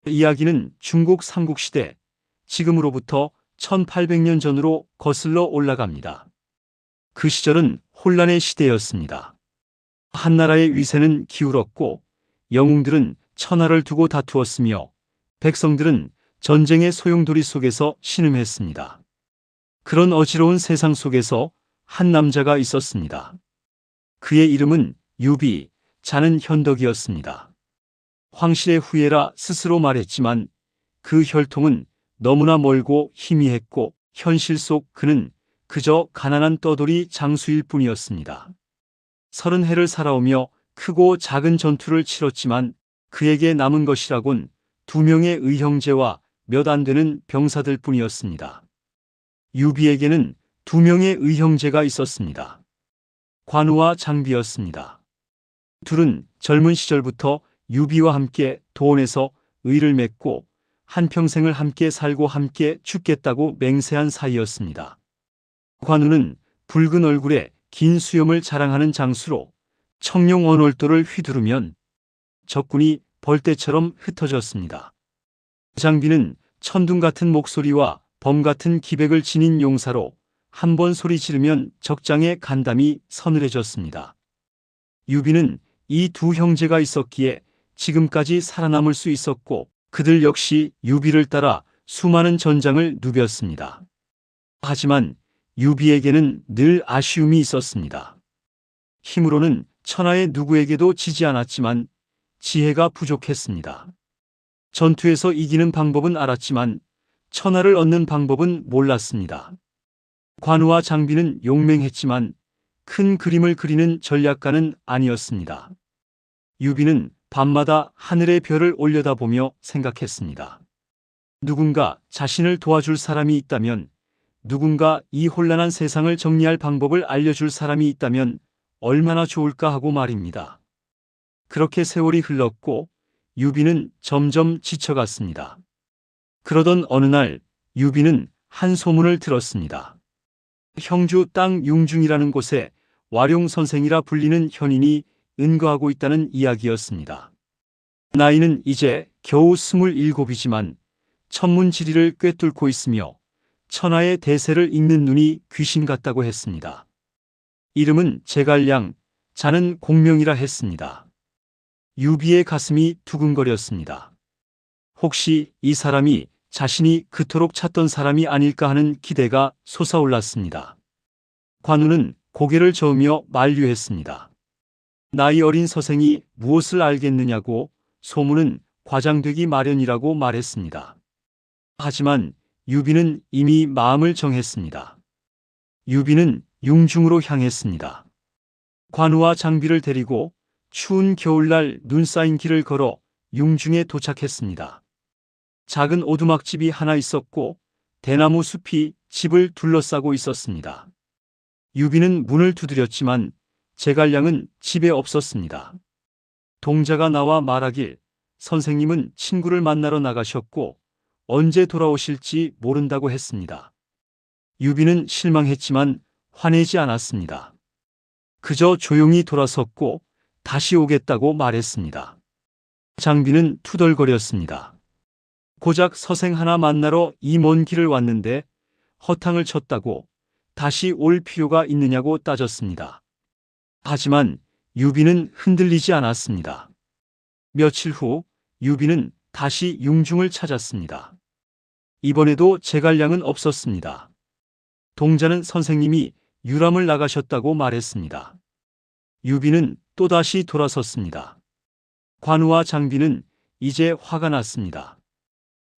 이야기는 중국 삼국시대, 지금으로부터 1800년 전으로 거슬러 올라갑니다. 그 시절은 혼란의 시대였습니다. 한나라의 위세는 기울었고 영웅들은 천하를 두고 다투었으며 백성들은 전쟁의 소용돌이 속에서 신음했습니다. 그런 어지러운 세상 속에서 한 남자가 있었습니다. 그의 이름은 유비, 자는 현덕이었습니다. 황실의 후예라 스스로 말했지만 그 혈통은 너무나 멀고 희미했고 현실 속 그는 그저 가난한 떠돌이 장수일 뿐이었습니다. 30해를 살아오며 크고 작은 전투를 치렀지만 그에게 남은 것이라곤 2명의 의형제와 몇 안 되는 병사들 뿐이었습니다. 유비에게는 2명의 의형제가 있었습니다. 관우와 장비였습니다. 둘은 젊은 시절부터 유비와 함께 도원에서 의를 맺고 한평생을 함께 살고 함께 죽겠다고 맹세한 사이였습니다. 관우는 붉은 얼굴에 긴 수염을 자랑하는 장수로 청룡 언월도를 휘두르면 적군이 벌떼처럼 흩어졌습니다. 장비는 천둥 같은 목소리와 범 같은 기백을 지닌 용사로 한 번 소리 지르면 적장에 간담이 서늘해졌습니다. 유비는 이 두 형제가 있었기에 지금까지 살아남을 수 있었고 그들 역시 유비를 따라 수많은 전장을 누볐습니다. 하지만 유비에게는 늘 아쉬움이 있었습니다. 힘으로는 천하의 누구에게도 지지 않았지만 지혜가 부족했습니다. 전투에서 이기는 방법은 알았지만 천하를 얻는 방법은 몰랐습니다. 관우와 장비는 용맹했지만 큰 그림을 그리는 전략가는 아니었습니다. 유비는 밤마다 하늘의 별을 올려다보며 생각했습니다. 누군가 자신을 도와줄 사람이 있다면, 누군가 이 혼란한 세상을 정리할 방법을 알려줄 사람이 있다면 얼마나 좋을까 하고 말입니다. 그렇게 세월이 흘렀고 유비는 점점 지쳐갔습니다. 그러던 어느 날 유비는 한 소문을 들었습니다. 형주 땅 융중이라는 곳에 와룡 선생이라 불리는 현인이 은거하고 있다는 이야기였습니다. 나이는 이제 겨우 27이지만 천문지리를 꿰뚫고 있으며 천하의 대세를 읽는 눈이 귀신 같다고 했습니다. 이름은 제갈량, 자는 공명이라 했습니다. 유비의 가슴이 두근거렸습니다. 혹시 이 사람이 자신이 그토록 찾던 사람이 아닐까 하는 기대가 솟아올랐습니다. 관우는 고개를 저으며 만류했습니다. 나이 어린 서생이 무엇을 알겠느냐고 소문은 과장되기 마련이라고 말했습니다. 하지만 유비는 이미 마음을 정했습니다. 유비는 융중으로 향했습니다. 관우와 장비를 데리고 추운 겨울날 눈 쌓인 길을 걸어 융중에 도착했습니다. 작은 오두막집이 하나 있었고 대나무 숲이 집을 둘러싸고 있었습니다. 유비는 문을 두드렸지만 제갈량은 집에 없었습니다. 동자가 나와 말하길 선생님은 친구를 만나러 나가셨고 언제 돌아오실지 모른다고 했습니다. 유비는 실망했지만 화내지 않았습니다. 그저 조용히 돌아섰고 다시 오겠다고 말했습니다. 장비는 투덜거렸습니다. 고작 서생 하나 만나러 이 먼 길을 왔는데 허탕을 쳤다고 다시 올 필요가 있느냐고 따졌습니다. 하지만 유비는 흔들리지 않았습니다. 며칠 후 유비는 다시 융중을 찾았습니다. 이번에도 제갈량은 없었습니다. 동자는 선생님이 유람을 나가셨다고 말했습니다. 유비는 또다시 돌아섰습니다. 관우와 장비는 이제 화가 났습니다.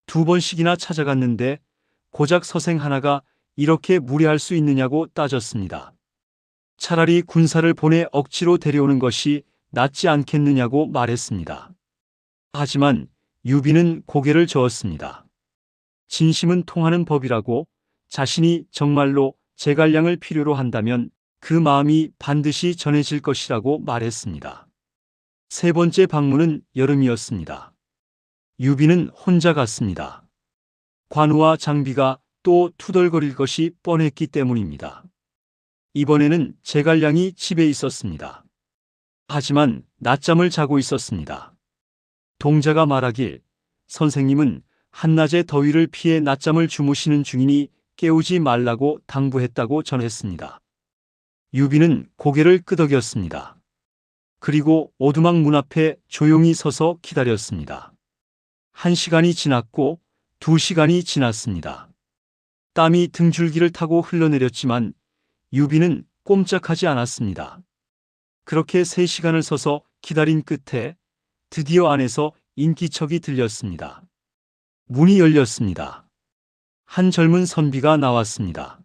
2번씩이나 찾아갔는데 고작 서생 하나가 이렇게 무례할 수 있느냐고 따졌습니다. 차라리 군사를 보내 억지로 데려오는 것이 낫지 않겠느냐고 말했습니다. 하지만 유비는 고개를 저었습니다. 진심은 통하는 법이라고 자신이 정말로 제갈량을 필요로 한다면 그 마음이 반드시 전해질 것이라고 말했습니다. 3번째 방문은 여름이었습니다. 유비는 혼자 갔습니다. 관우와 장비가 또 투덜거릴 것이 뻔했기 때문입니다. 이번에는 제갈량이 집에 있었습니다. 하지만 낮잠을 자고 있었습니다. 동자가 말하길 선생님은 한낮의 더위를 피해 낮잠을 주무시는 중이니 깨우지 말라고 당부했다고 전했습니다. 유비는 고개를 끄덕였습니다. 그리고 오두막 문 앞에 조용히 서서 기다렸습니다. 1시간이 지났고 2시간이 지났습니다. 땀이 등줄기를 타고 흘러내렸지만 유비는 꼼짝하지 않았습니다. 그렇게 3시간을 서서 기다린 끝에 드디어 안에서 인기척이 들렸습니다. 문이 열렸습니다. 한 젊은 선비가 나왔습니다.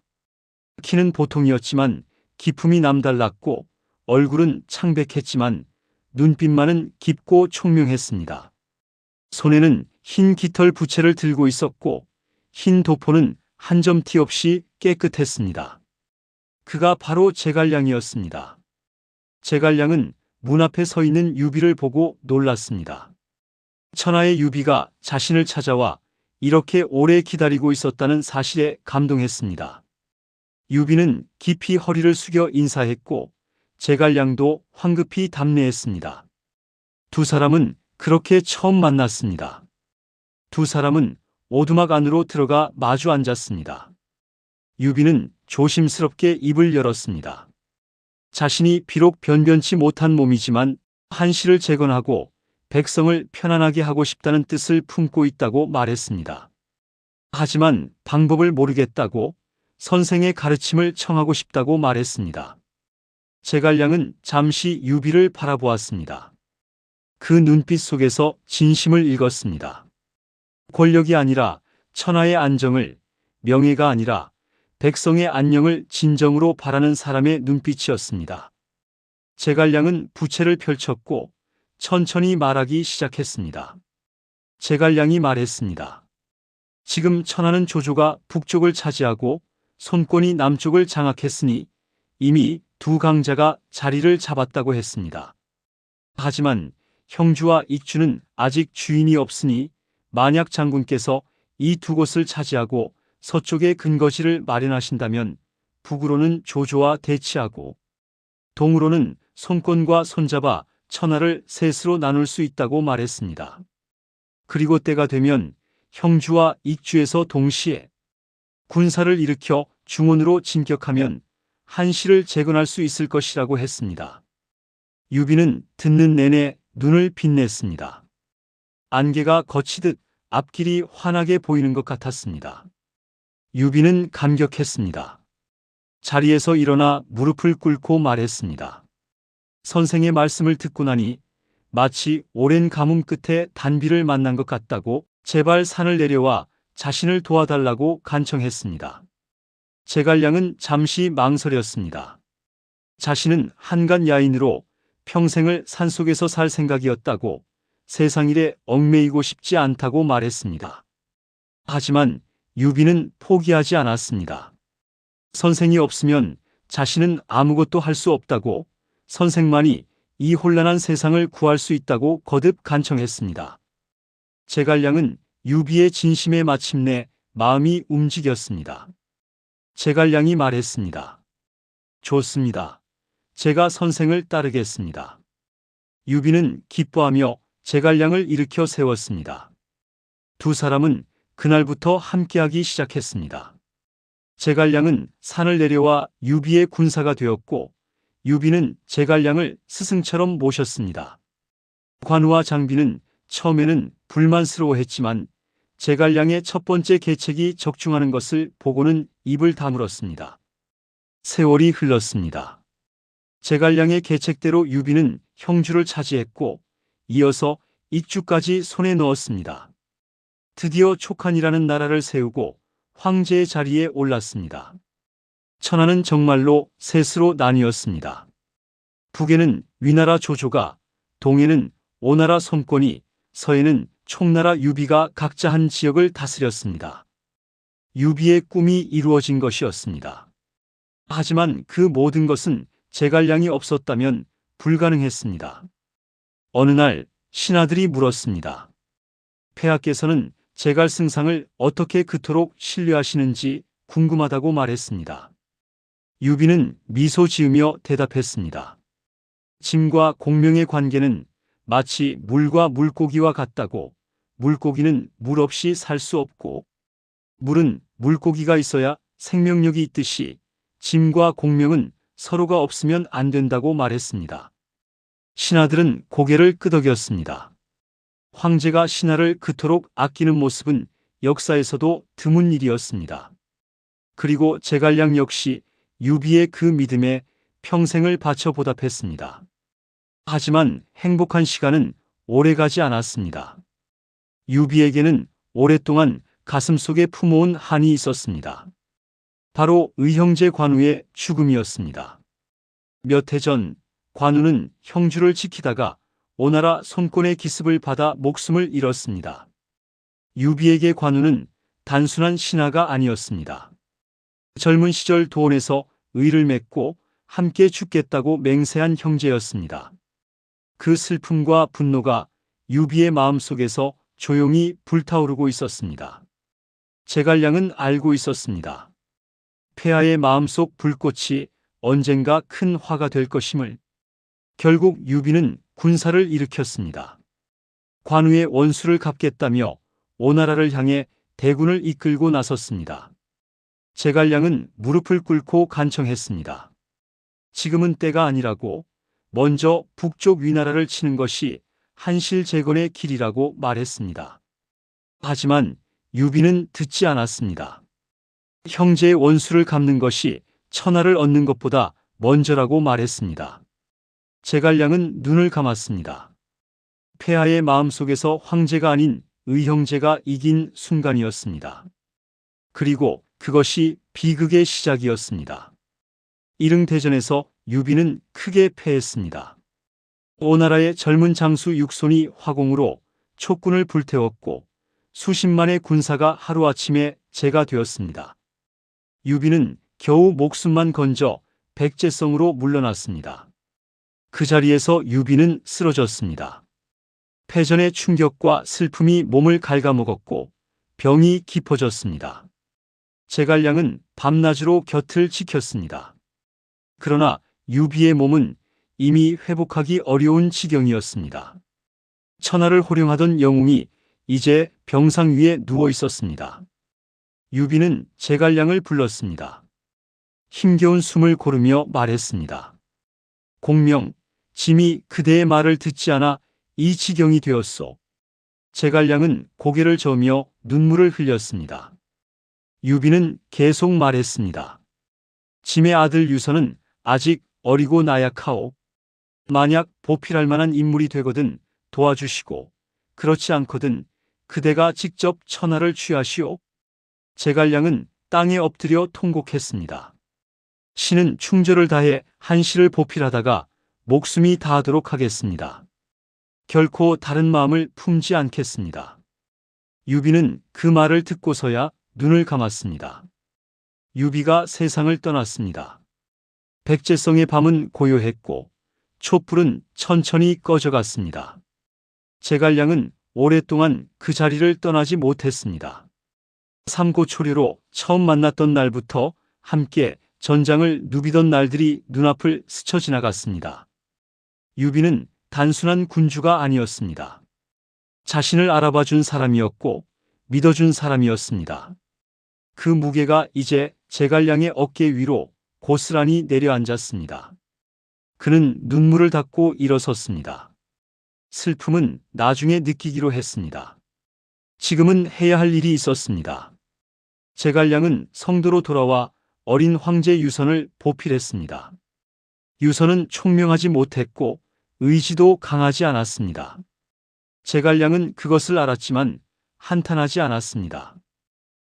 키는 보통이었지만 기품이 남달랐고 얼굴은 창백했지만 눈빛만은 깊고 총명했습니다. 손에는 흰 깃털 부채를 들고 있었고 흰 도포는 한 점 티 없이 깨끗했습니다. 그가 바로 제갈량이었습니다. 제갈량은 문 앞에 서 있는 유비를 보고 놀랐습니다. 천하의 유비가 자신을 찾아와 이렇게 오래 기다리고 있었다는 사실에 감동했습니다. 유비는 깊이 허리를 숙여 인사했고 제갈량도 황급히 답례했습니다. 두 사람은 그렇게 처음 만났습니다. 두 사람은 오두막 안으로 들어가 마주 앉았습니다. 유비는 조심스럽게 입을 열었습니다. 자신이 비록 변변치 못한 몸이지만 한시를 재건하고 백성을 편안하게 하고 싶다는 뜻을 품고 있다고 말했습니다. 하지만 방법을 모르겠다고 선생의 가르침을 청하고 싶다고 말했습니다. 제갈량은 잠시 유비를 바라보았습니다. 그 눈빛 속에서 진심을 읽었습니다. 권력이 아니라 천하의 안정을, 명예가 아니라 백성의 안녕을 진정으로 바라는 사람의 눈빛이었습니다. 제갈량은 부채를 펼쳤고 천천히 말하기 시작했습니다. 제갈량이 말했습니다. 지금 천하는 조조가 북쪽을 차지하고 손권이 남쪽을 장악했으니 이미 두 강자가 자리를 잡았다고 했습니다. 하지만 형주와 익주는 아직 주인이 없으니 만약 장군께서 이 두 곳을 차지하고 서쪽에 근거지를 마련하신다면 북으로는 조조와 대치하고 동으로는 손권과 손잡아 천하를 셋으로 나눌 수 있다고 말했습니다. 그리고 때가 되면 형주와 익주에서 동시에 군사를 일으켜 중원으로 진격하면 한시를 재건할 수 있을 것이라고 했습니다. 유비는 듣는 내내 눈을 빛냈습니다. 안개가 거치듯 앞길이 환하게 보이는 것 같았습니다. 유비는 감격했습니다. 자리에서 일어나 무릎을 꿇고 말했습니다. 선생의 말씀을 듣고 나니 마치 오랜 가뭄 끝에 단비를 만난 것 같다고 제발 산을 내려와 자신을 도와달라고 간청했습니다. 제갈량은 잠시 망설였습니다. 자신은 한간 야인으로 평생을 산속에서 살 생각이었다고 세상일에 얽매이고 싶지 않다고 말했습니다. 하지만 유비는 포기하지 않았습니다. 선생이 없으면 자신은 아무것도 할 수 없다고 선생만이 이 혼란한 세상을 구할 수 있다고 거듭 간청했습니다. 제갈량은 유비의 진심에 마침내 마음이 움직였습니다. 제갈량이 말했습니다. 좋습니다. 제가 선생을 따르겠습니다. 유비는 기뻐하며 제갈량을 일으켜 세웠습니다. 두 사람은 그날부터 함께하기 시작했습니다. 제갈량은 산을 내려와 유비의 군사가 되었고 유비는 제갈량을 스승처럼 모셨습니다. 관우와 장비는 처음에는 불만스러워했지만 제갈량의 첫 번째 계책이 적중하는 것을 보고는 입을 다물었습니다. 세월이 흘렀습니다. 제갈량의 계책대로 유비는 형주를 차지했고 이어서 익주까지 손에 넣었습니다. 드디어 촉한이라는 나라를 세우고 황제의 자리에 올랐습니다. 천하는 정말로 셋으로 나뉘었습니다. 북에는 위나라 조조가, 동에는 오나라 손권이, 서에는 총나라 유비가 각자 한 지역을 다스렸습니다. 유비의 꿈이 이루어진 것이었습니다. 하지만 그 모든 것은 제갈량이 없었다면 불가능했습니다. 어느 날 신하들이 물었습니다. 폐하께서는 제갈승상을 어떻게 그토록 신뢰하시는지 궁금하다고 말했습니다. 유비는 미소 지으며 대답했습니다. 짐과 공명의 관계는 마치 물과 물고기와 같다고 물고기는 물 없이 살 수 없고 물은 물고기가 있어야 생명력이 있듯이 짐과 공명은 서로가 없으면 안 된다고 말했습니다. 신하들은 고개를 끄덕였습니다. 황제가 신하를 그토록 아끼는 모습은 역사에서도 드문 일이었습니다. 그리고 제갈량 역시 유비의 그 믿음에 평생을 바쳐 보답했습니다. 하지만 행복한 시간은 오래가지 않았습니다. 유비에게는 오랫동안 가슴속에 품어온 한이 있었습니다. 바로 의형제 관우의 죽음이었습니다. 몇 해 전 관우는 형주를 지키다가 오나라 손권의 기습을 받아 목숨을 잃었습니다. 유비에게 관우는 단순한 신하가 아니었습니다. 젊은 시절 도원에서 의를 맺고 함께 죽겠다고 맹세한 형제였습니다. 그 슬픔과 분노가 유비의 마음속에서 조용히 불타오르고 있었습니다. 제갈량은 알고 있었습니다. 폐하의 마음속 불꽃이 언젠가 큰 화가 될 것임을. 결국 유비는 군사를 일으켰습니다. 관우의 원수를 갚겠다며 오나라를 향해 대군을 이끌고 나섰습니다. 제갈량은 무릎을 꿇고 간청했습니다. 지금은 때가 아니라고, 먼저 북쪽 위나라를 치는 것이 한실재건의 길이라고 말했습니다. 하지만 유비는 듣지 않았습니다. 형제의 원수를 갚는 것이 천하를 얻는 것보다 먼저라고 말했습니다. 제갈량은 눈을 감았습니다. 폐하의 마음속에서 황제가 아닌 의형제가 이긴 순간이었습니다. 그리고 그것이 비극의 시작이었습니다. 이릉대전에서 유비는 크게 패했습니다. 오나라의 젊은 장수 육손이 화공으로 촉군을 불태웠고 수십만의 군사가 하루아침에 재가 되었습니다. 유비는 겨우 목숨만 건져 백제성으로 물러났습니다. 그 자리에서 유비는 쓰러졌습니다. 패전의 충격과 슬픔이 몸을 갉아먹었고 병이 깊어졌습니다. 제갈량은 밤낮으로 곁을 지켰습니다. 그러나 유비의 몸은 이미 회복하기 어려운 지경이었습니다. 천하를 호령하던 영웅이 이제 병상 위에 누워 있었습니다. 유비는 제갈량을 불렀습니다. 힘겨운 숨을 고르며 말했습니다. 공명, 짐이 그대의 말을 듣지 않아 이 지경이 되었소. 제갈량은 고개를 저으며 눈물을 흘렸습니다. 유비는 계속 말했습니다. 짐의 아들 유선은 아직 어리고 나약하오. 만약 보필할 만한 인물이 되거든 도와주시고, 그렇지 않거든 그대가 직접 천하를 취하시오. 제갈량은 땅에 엎드려 통곡했습니다. 신은 충절을 다해 한시를 보필하다가 목숨이 다하도록 하겠습니다. 결코 다른 마음을 품지 않겠습니다. 유비는 그 말을 듣고서야 눈을 감았습니다. 유비가 세상을 떠났습니다. 백제성의 밤은 고요했고 촛불은 천천히 꺼져갔습니다. 제갈량은 오랫동안 그 자리를 떠나지 못했습니다. 삼고초려로 처음 만났던 날부터 함께 전장을 누비던 날들이 눈앞을 스쳐 지나갔습니다. 유비는 단순한 군주가 아니었습니다. 자신을 알아봐준 사람이었고 믿어준 사람이었습니다. 그 무게가 이제 제갈량의 어깨 위로 고스란히 내려앉았습니다. 그는 눈물을 닦고 일어섰습니다. 슬픔은 나중에 느끼기로 했습니다. 지금은 해야 할 일이 있었습니다. 제갈량은 성도로 돌아와 어린 황제 유선을 보필했습니다. 유선은 총명하지 못했고 의지도 강하지 않았습니다. 제갈량은 그것을 알았지만 한탄하지 않았습니다.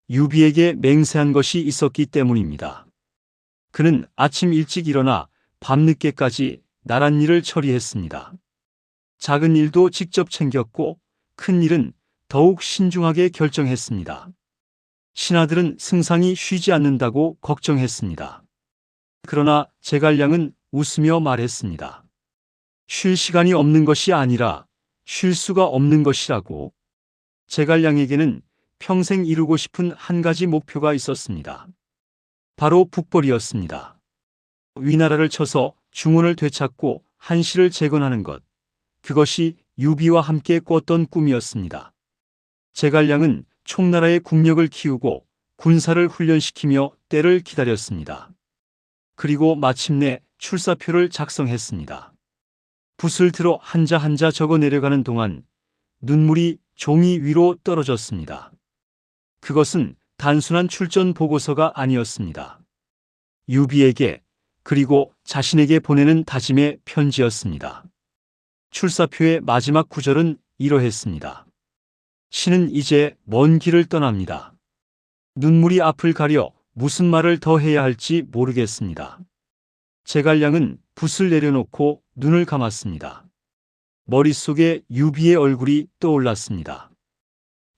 유비에게 맹세한 것이 있었기 때문입니다. 그는 아침 일찍 일어나 밤늦게까지 나란 일을 처리했습니다. 작은 일도 직접 챙겼고 큰 일은 더욱 신중하게 결정했습니다. 신하들은 승상이 쉬지 않는다고 걱정했습니다. 그러나 제갈량은 웃으며 말했습니다. 쉴 시간이 없는 것이 아니라 쉴 수가 없는 것이라고. 제갈량에게는 평생 이루고 싶은 한 가지 목표가 있었습니다. 바로 북벌이었습니다. 위나라를 쳐서 중원을 되찾고 한시를 재건하는 것. 그것이 유비와 함께 꿨던 꿈이었습니다. 제갈량은 총나라의 국력을 키우고 군사를 훈련시키며 때를 기다렸습니다. 그리고 마침내 출사표를 작성했습니다. 붓을 들어 한자 한자 적어 내려가는 동안 눈물이 종이 위로 떨어졌습니다. 그것은 단순한 출전 보고서가 아니었습니다. 유비에게 그리고 자신에게 보내는 다짐의 편지였습니다. 출사표의 마지막 구절은 이러했습니다. 신은 이제 먼 길을 떠납니다. 눈물이 앞을 가려 무슨 말을 더 해야 할지 모르겠습니다. 제갈량은 붓을 내려놓고 눈을 감았습니다. 머릿속에 유비의 얼굴이 떠올랐습니다.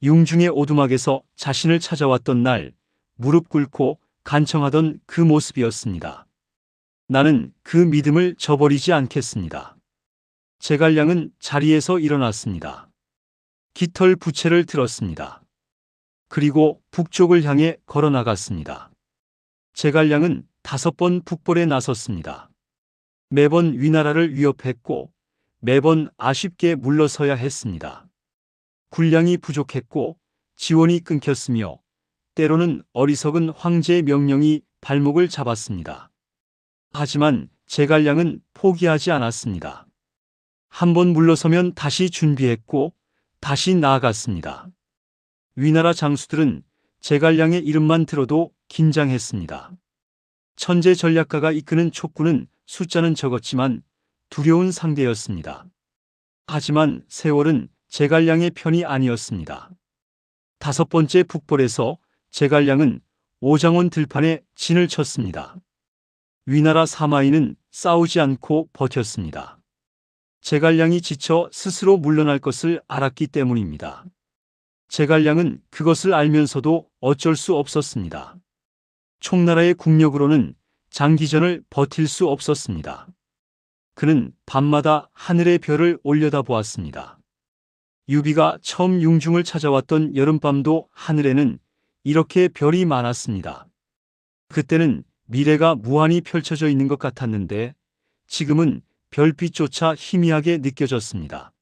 융중의 오두막에서 자신을 찾아왔던 날 무릎 꿇고 간청하던 그 모습이었습니다. 나는 그 믿음을 저버리지 않겠습니다. 제갈량은 자리에서 일어났습니다. 깃털 부채를 들었습니다. 그리고 북쪽을 향해 걸어 나갔습니다. 제갈량은 5번 북벌에 나섰습니다. 매번 위나라를 위협했고 매번 아쉽게 물러서야 했습니다. 군량이 부족했고 지원이 끊겼으며 때로는 어리석은 황제의 명령이 발목을 잡았습니다. 하지만 제갈량은 포기하지 않았습니다. 한번 물러서면 다시 준비했고 다시 나아갔습니다. 위나라 장수들은 제갈량의 이름만 들어도 긴장했습니다. 천재 전략가가 이끄는 촉군은 숫자는 적었지만 두려운 상대였습니다. 하지만 세월은 제갈량의 편이 아니었습니다. 5번째 북벌에서 제갈량은 오장원 들판에 진을 쳤습니다. 위나라 사마이는 싸우지 않고 버텼습니다. 제갈량이 지쳐 스스로 물러날 것을 알았기 때문입니다. 제갈량은 그것을 알면서도 어쩔 수 없었습니다. 총나라의 국력으로는 장기전을 버틸 수 없었습니다. 그는 밤마다 하늘의 별을 올려다보았습니다. 유비가 처음 융중을 찾아왔던 여름밤도 하늘에는 이렇게 별이 많았습니다. 그때는 미래가 무한히 펼쳐져 있는 것 같았는데 지금은 별빛조차 희미하게 느껴졌습니다.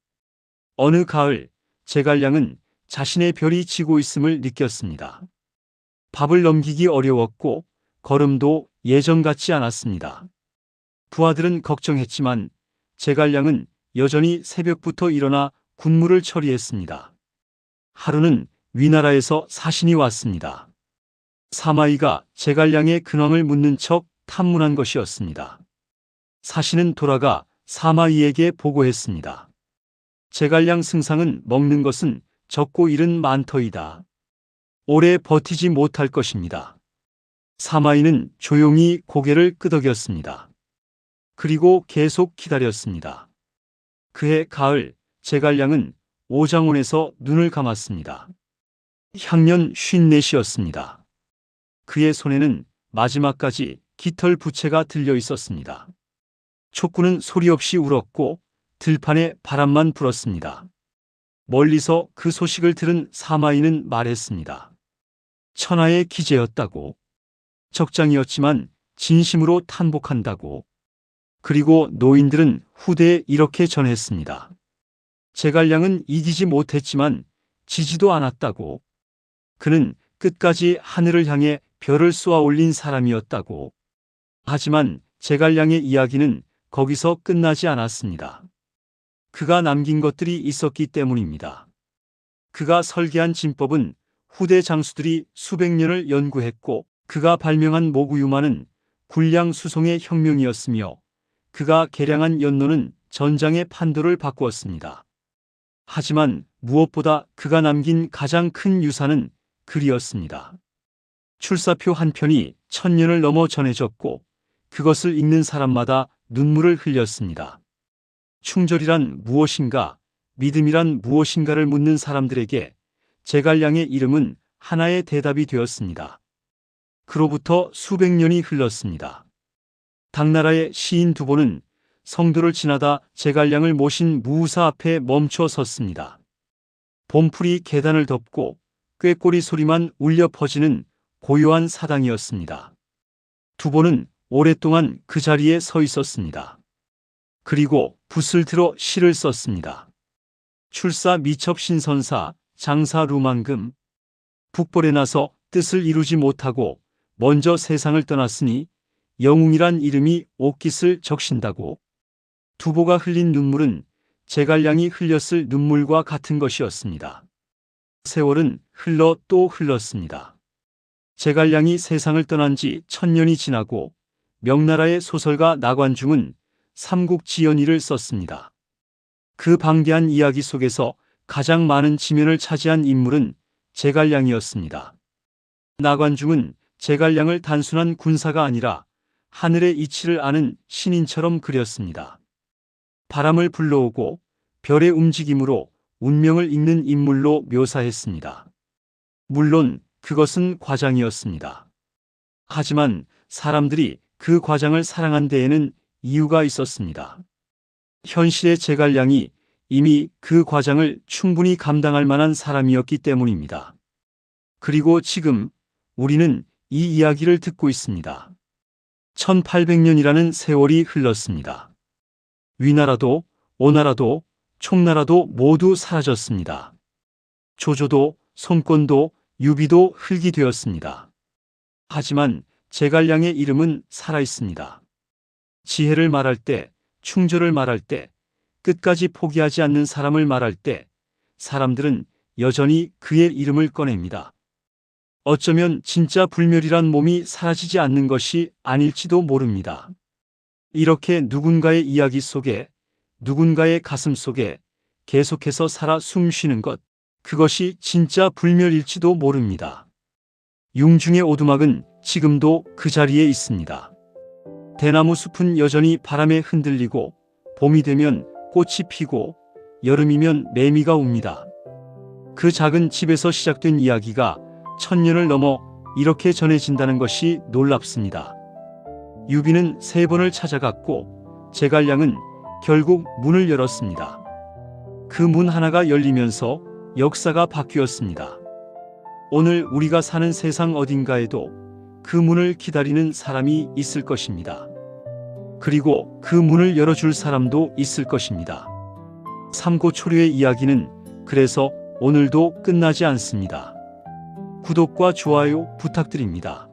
어느 가을 제갈량은 자신의 별이 지고 있음을 느꼈습니다. 밥을 넘기기 어려웠고 걸음도 예전 같지 않았습니다. 부하들은 걱정했지만 제갈량은 여전히 새벽부터 일어나 군무를 처리했습니다. 하루는 위나라에서 사신이 왔습니다. 사마이가 제갈량의 근황을 묻는 척 탐문한 것이었습니다. 사신은 돌아가 사마이에게 보고했습니다. 제갈량 승상은 먹는 것은 적고 일은 많더이다. 오래 버티지 못할 것입니다. 사마이는 조용히 고개를 끄덕였습니다. 그리고 계속 기다렸습니다. 그해 가을 제갈량은 오장원에서 눈을 감았습니다. 향년 54이었습니다. 그의 손에는 마지막까지 깃털 부채가 들려 있었습니다. 촉구는 소리 없이 울었고 들판에 바람만 불었습니다. 멀리서 그 소식을 들은 사마이는 말했습니다. 천하의 기재였다고. 적장이었지만 진심으로 탄복한다고. 그리고 노인들은 후대에 이렇게 전했습니다. 제갈량은 이기지 못했지만 지지도 않았다고. 그는 끝까지 하늘을 향해 별을 쏘아 올린 사람이었다고. 하지만 제갈량의 이야기는 거기서 끝나지 않았습니다. 그가 남긴 것들이 있었기 때문입니다. 그가 설계한 진법은 후대 장수들이 수백 년을 연구했고 그가 발명한 모구유마는 군량 수송의 혁명이었으며 그가 개량한 연노는 전장의 판도를 바꾸었습니다. 하지만 무엇보다 그가 남긴 가장 큰 유산은 글이었습니다. 출사표 한 편이 1000년을 넘어 전해졌고 그것을 읽는 사람마다 눈물을 흘렸습니다. 충절이란 무엇인가, 믿음이란 무엇인가를 묻는 사람들에게 제갈량의 이름은 하나의 대답이 되었습니다. 그로부터 수백 년이 흘렀습니다. 당나라의 시인 두보는 성도를 지나다 제갈량을 모신 무우사 앞에 멈춰 섰습니다. 봄풀이 계단을 덮고 꾀꼬리 소리만 울려 퍼지는 고요한 사당이었습니다. 두보는 오랫동안 그 자리에 서 있었습니다. 그리고 붓을 들어 시를 썼습니다. 출사 미첩신선사 장사 루망금. 북벌에 나서 뜻을 이루지 못하고 먼저 세상을 떠났으니 영웅이란 이름이 옷깃을 적신다고. 두보가 흘린 눈물은 제갈량이 흘렸을 눈물과 같은 것이었습니다. 세월은 흘러 또 흘렀습니다. 제갈량이 세상을 떠난 지 1000년이 지나고 명나라의 소설가 나관중은 삼국지연의를 썼습니다. 그 방대한 이야기 속에서 가장 많은 지면을 차지한 인물은 제갈량이었습니다. 나관중은 제갈량을 단순한 군사가 아니라 하늘의 이치를 아는 신인처럼 그렸습니다. 바람을 불러오고 별의 움직임으로 운명을 읽는 인물로 묘사했습니다. 물론 그것은 과장이었습니다. 하지만 사람들이 그 과장을 사랑한 데에는 이유가 있었습니다. 현실의 제갈량이 이미 그 과장을 충분히 감당할 만한 사람이었기 때문입니다. 그리고 지금 우리는 이 이야기를 듣고 있습니다. 1800년이라는 세월이 흘렀습니다. 위나라도 오나라도 총나라도 모두 사라졌습니다. 조조도 손권도 유비도 흙이 되었습니다. 하지만 제갈량의 이름은 살아있습니다. 지혜를 말할 때, 충절을 말할 때, 끝까지 포기하지 않는 사람을 말할 때 사람들은 여전히 그의 이름을 꺼냅니다. 어쩌면 진짜 불멸이란 몸이 사라지지 않는 것이 아닐지도 모릅니다. 이렇게 누군가의 이야기 속에, 누군가의 가슴 속에 계속해서 살아 숨쉬는 것, 그것이 진짜 불멸일지도 모릅니다. 융중의 오두막은 지금도 그 자리에 있습니다. 대나무 숲은 여전히 바람에 흔들리고 봄이 되면 꽃이 피고 여름이면 매미가 웁니다. 그 작은 집에서 시작된 이야기가 1000년을 넘어 이렇게 전해진다는 것이 놀랍습니다. 유비는 3번을 찾아갔고 제갈량은 결국 문을 열었습니다. 그 문 하나가 열리면서 역사가 바뀌었습니다. 오늘 우리가 사는 세상 어딘가에도 그 문을 기다리는 사람이 있을 것입니다. 그리고 그 문을 열어줄 사람도 있을 것입니다. 삼고초려의 이야기는 그래서 오늘도 끝나지 않습니다. 구독과 좋아요 부탁드립니다.